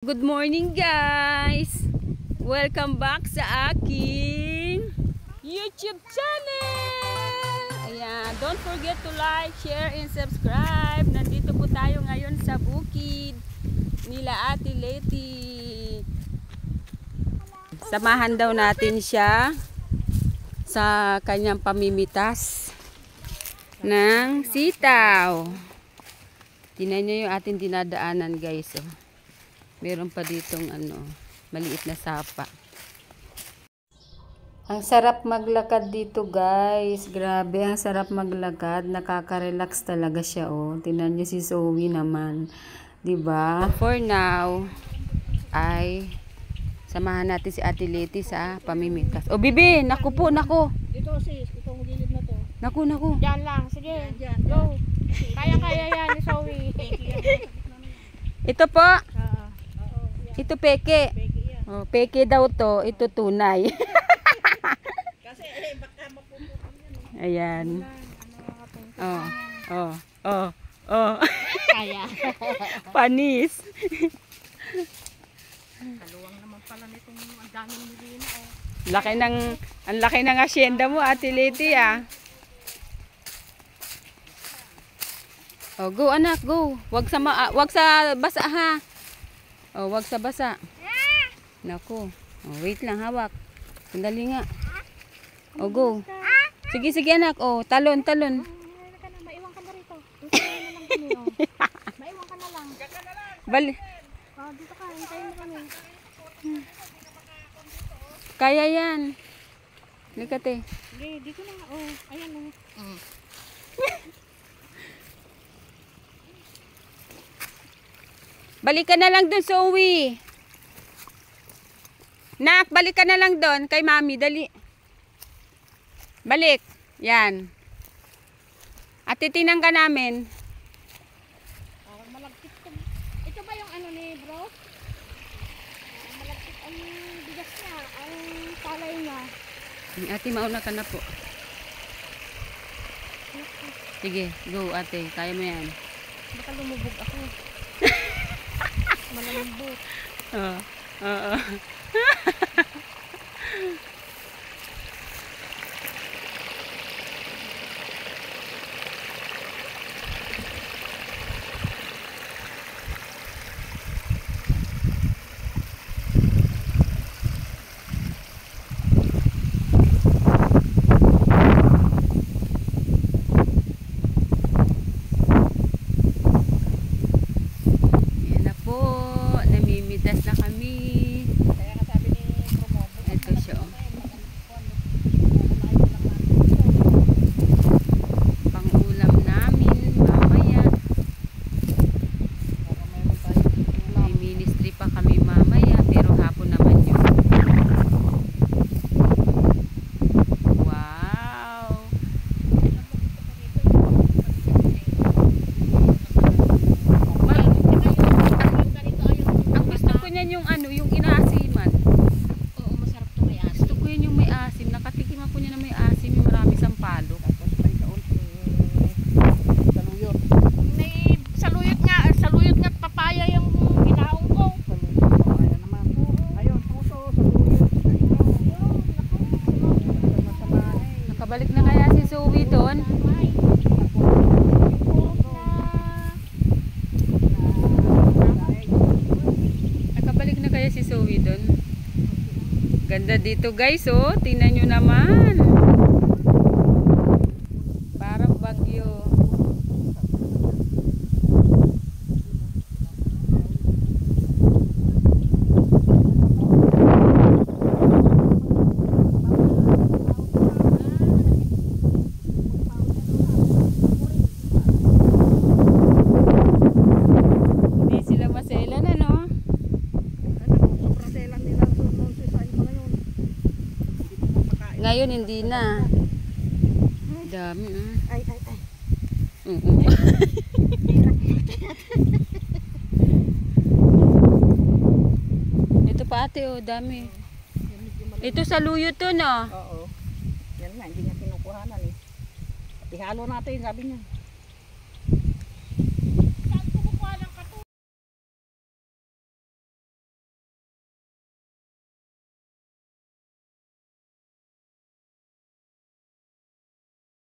Good morning guys! Welcome back sa aking YouTube channel! Ayan, don't forget to like, share, and subscribe. Nandito po tayo ngayon sa bukid nila Ate Leti. Samahan daw natin siya sa kanyang pamimitas ng sitaw. Tingnan niyo yung ating dinadaanan guys. Oh. Meron pa ditong maliit na sapa. Ang sarap maglakad dito guys. Grabe, ang sarap maglakad. Nakaka-relax talaga siya oh. Tingnan niyo si Zoe naman. 'Di ba? For now ay samahan natin si Ate Leti sa pamimitas. Oh, bibi, naku po, naku. Ito sis, itong gilid na to. Naku, naku. Diyan lang, sige. Go. Kaya yan ni Zoe. Ito po. Ito peke. Oh, peke daw to. Ito tunay. Kasi baka mapupunan yan. Ayan. Oh. Kaya. Panis. Kaluwang naman pala nitong ang daming nilina oh. Ang laki ng asyenda mo, Ate Leti ah. Oh, go anak, go. Wag sa basa ha. Oh, wag sa basa. Naku. Oh, wait lang, hawak. Sandali nga. Oh, go. Sige, sige anak. Oh, talon. Maiwan ka na rito. Maiwan ka na lang. Bali. Dito ka, hintayin mo kami. Kaya yan. Likate. Sige, dito na. Oh, ayan oh. Balik ka na lang dun, Zoe. Nak, balik ka na lang dun kay Mami. Dali. Balik. Yan. At titingnan ka namin. Malagkit ko. Ito ba yung ni bro? Malagkit ang bigas niya. Ang palay niya. Ate, mauna ka na po. Sige, go ate. Kaya mo yan. Baka lumubog ako. Malamambot. Oo. Namimitas na kami. Kaya nga sabi ni Promo, ito siya. Pang-ulam namin mamaya. May ministry pa kami mamaya, pero hapon naman yun. Wow! Yung yung inaasiman. Oo, masarap to may asim. Gusto ko yun yung may asim. Nakatikim ako niya na may asim, yung marami sampalok. Tapos may kaunting saluyot. May saluyot nga papaya yung ginaong ko. Papaya naman. Ayun, puso, saluyot. Nakabalik na kaya si Zoe doon? Kaya si Zoe doon. Ganda dito guys oh. Tingnan nyo naman. Parang bagyo. Hindi sila maselan ano? Ngayon hindi na. Dami Ay. Ito pa ate oh, dami. Ito sa luyo to no? Oo. Yan nga, hindi niya kinukuhanan eh. Ihalo natin, sabi niya.